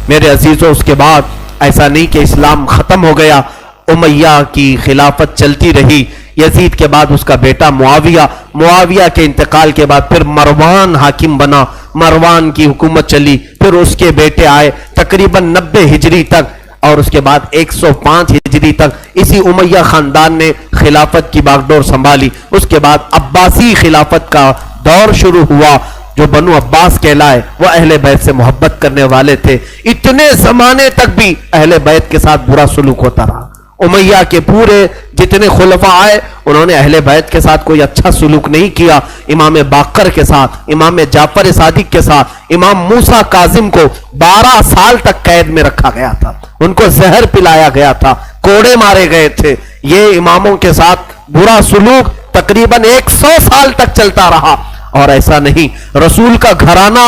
میرے عزیزوں اس کے بعد ایسا نہیں کہ اسلام ختم ہو گیا، امیہ کی خلافت چلتی رہی، یزید کے بعد اس کا بیٹا معاویہ کے انتقال کے بعد پھر مروان حاکم بنا، مروان کی حکومت چلی، پھر اس کے بیٹے آئے تقریباً 90 ہجری تک، اور اس کے بعد 105 ہجری تک اسی امیہ خاندان نے خلافت کی باغڈور سنبھالی۔ اس کے بعد عباسی خلافت کا دور شروع ہوا، جو بنو عباس کہلائے، وہ اہل بیت سے محبت کرنے والے تھے، اتنے زمانے تک بھی اہل بیت کے ساتھ برا سلوک ہوتا رہا۔ امیہ کے پورے جتنے خلفاء آئے انہوں نے اہل بیت کے ساتھ کوئی اچھا سلوک نہیں کیا۔ امام باقر کے ساتھ، امام جعفر صادق کے ساتھ، امام موسیٰ کاظم کو 12 سال تک قید میں رکھا گیا تھا، ان کو زہر پلایا گیا تھا، کوڑے مارے گئے تھے۔ یہ اماموں کے ساتھ برا سلوک تقریباً 100 سال تک چلتا رہا۔ اور ایسا نہیں، رسول کا گھرانہ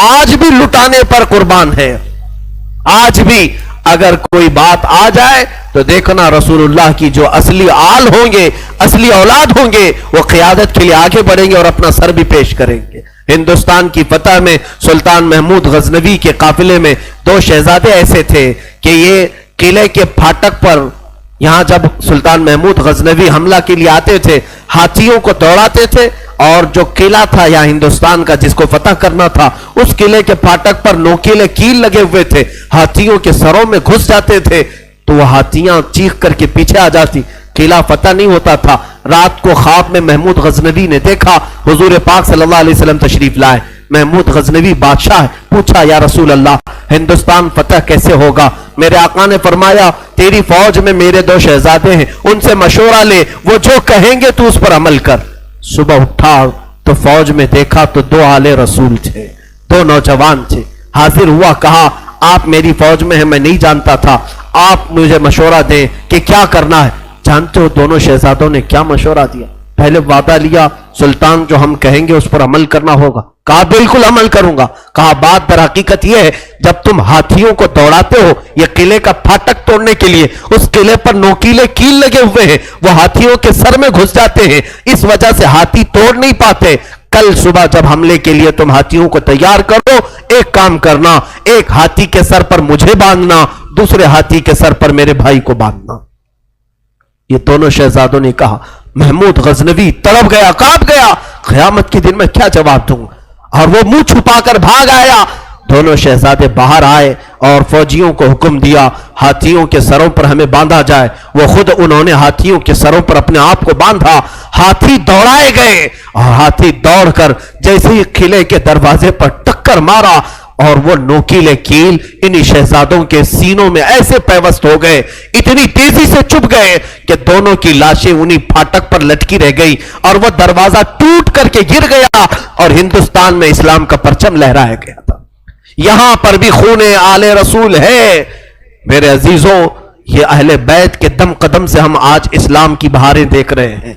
آج بھی لٹانے پر قربان ہے۔ آج بھی اگر کوئی بات آ جائے تو دیکھنا رسول اللہ کی جو اصلی آل ہوں گے، اصلی اولاد ہوں گے، وہ قیادت کے لیے آگے بڑھیں گے اور اپنا سر بھی پیش کریں گے۔ ہندوستان کی فتح میں سلطان محمود غزنوی کے قافلے میں 2 شہزادے ایسے تھے کہ یہ قلعے کے پھاٹک پر، یہاں جب سلطان محمود غزنوی حملہ کے لیے آتے تھے، ہاتھیوں کو دوڑاتے تھے، اور جو قلعہ تھا یہاں ہندوستان کا جس کو فتح کرنا تھا، اس قلعے کے پھاٹک پر نوکیلے کیل لگے ہوئے تھے، ہاتھیوں کے سروں میں گھس جاتے تھے تو وہ ہاتھیاں چیخ کر کے پیچھے آ جاتی، قلعہ فتح نہیں ہوتا تھا۔ رات کو خواب میں محمود غزنوی نے دیکھا حضور پاک صلی اللہ علیہ وسلم تشریف لائے، محمود غزنوی بادشاہ ہے، پوچھا یا رسول اللہ ہندوستان فتح کیسے ہوگا؟ میرے آقا نے فرمایا تیری فوج میں میرے 2 شہزادے ہیں، ان سے مشورہ لے، وہ جو کہیں گے تو اس پر عمل کر۔ صبح اٹھا تو فوج میں دیکھا تو 2 آل رسول تھے، 2 نوجوان تھے، حاضر ہوا، کہا آپ میری فوج میں ہیں، میں نہیں جانتا تھا، آپ مجھے مشورہ دیں کہ کیا کرنا ہے۔ جانتے ہو دونوں شہزادوں نے کیا مشورہ دیا؟ پہلے وعدہ لیا سلطان جو ہم کہیں گے اس پر عمل کرنا ہوگا، کہا بالکل عمل کروں گا۔ کہا بات در حقیقت یہ ہے جب تم ہاتھیوں کو دوڑاتے ہو یہ قلعے کا پھاٹک توڑنے کے لیے، اس قلعے پر نوکیلے کیل لگے ہوئے ہیں، وہ ہاتھیوں کے سر میں گھس جاتے ہیں، اس وجہ سے ہاتھی توڑ نہیں پاتے۔ کل صبح جب حملے کے لیے تم ہاتھیوں کو تیار کرو، ایک کام کرنا، ایک ہاتھی کے سر پر مجھے باندھنا، دوسرے ہاتھی کے سر پر میرے بھائی کو باندھنا۔ یہ دونوں شہزادوں نے کہا۔ محمود غزنوی تڑپ گیا، کانپ گیا، قیامت کے دن میں کیا جواب دوں، اور وہ منہ چھپا کر بھاگ آیا۔ دونوں شہزادے باہر آئے اور فوجیوں کو حکم دیا ہاتھیوں کے سروں پر ہمیں باندھا جائے۔ وہ خود انہوں نے ہاتھیوں کے سروں پر اپنے آپ کو باندھا، ہاتھی دوڑائے گئے، اور ہاتھی دوڑ کر جیسے ہی قلعے کے دروازے پر ٹکر مارا، اور وہ نوکیلے کیل انہی شہزادوں کے سینوں میں ایسے پیوست ہو گئے، اتنی تیزی سے چپ گئے کہ دونوں کی لاشیں انہی پھاٹک پر لٹکی رہ گئی، اور وہ دروازہ ٹوٹ کر کے گر گیا، اور ہندوستان میں اسلام کا پرچم لہرایا گیا تھا۔ یہاں پر بھی خون آل رسول ہے۔ میرے عزیزوں، یہ اہل بیت کے دم قدم سے ہم آج اسلام کی بہاریں دیکھ رہے ہیں،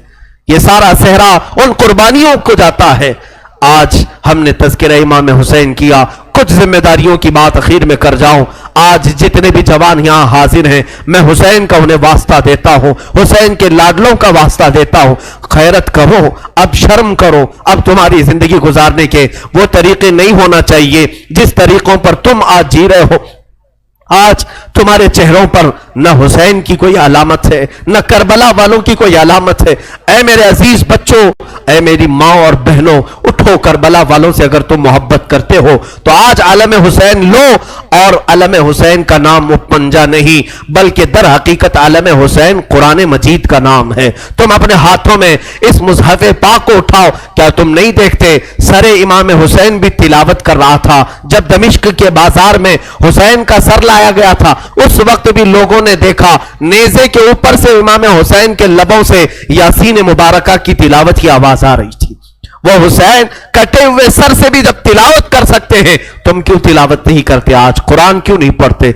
یہ سارا صحرا ان قربانیوں کو جاتا ہے۔ آج ہم نے تذکرہ امام حسین کیا، کچھ ذمہ داریوں کی بات اخیر میں کر جاؤں۔ آج جتنے بھی جوان یہاں حاضر ہیں، میں حسین کا انہیں واسطہ دیتا ہوں، حسین کے لاڈلوں کا واسطہ دیتا ہوں، خیرت کرو، اب شرم کرو، اب تمہاری زندگی گزارنے کے وہ طریقے نہیں ہونا چاہیے جس طریقوں پر تم آج جی رہے ہو۔ آج تمہارے چہروں پر نہ حسین کی کوئی علامت ہے، نہ کربلا والوں کی کوئی علامت ہے۔ اے میرے عزیز بچوں، اے میری ماں اور بہنوں، اٹھو، کربلا والوں سے اگر تم محبت کرتے ہو تو آج علم حسین لو، اور علم حسین کا نام مپنجا نہیں بلکہ در حقیقت علم حسین قرآن مجید کا نام ہے۔ تم اپنے ہاتھوں میں اس مصحف پاک کو اٹھاؤ۔ کیا تم نہیں دیکھتے سر امام حسین بھی تلاوت کر رہا تھا جب دمشق کے بازار میں حسین کا سر لایا گیا تھا؟ اس وقت بھی لوگوں نے دیکھا نیزے کے اوپر سے امام حسین کے لبوں سے یاسین مبارکہ کی تلاوت کی آواز آ رہی تھی۔ وہ حسین کٹے ہوئے سر سے بھی جب تلاوت کر سکتے ہیں، تم کیوں تلاوت نہیں کرتے؟ آج قرآن کیوں نہیں پڑھتے؟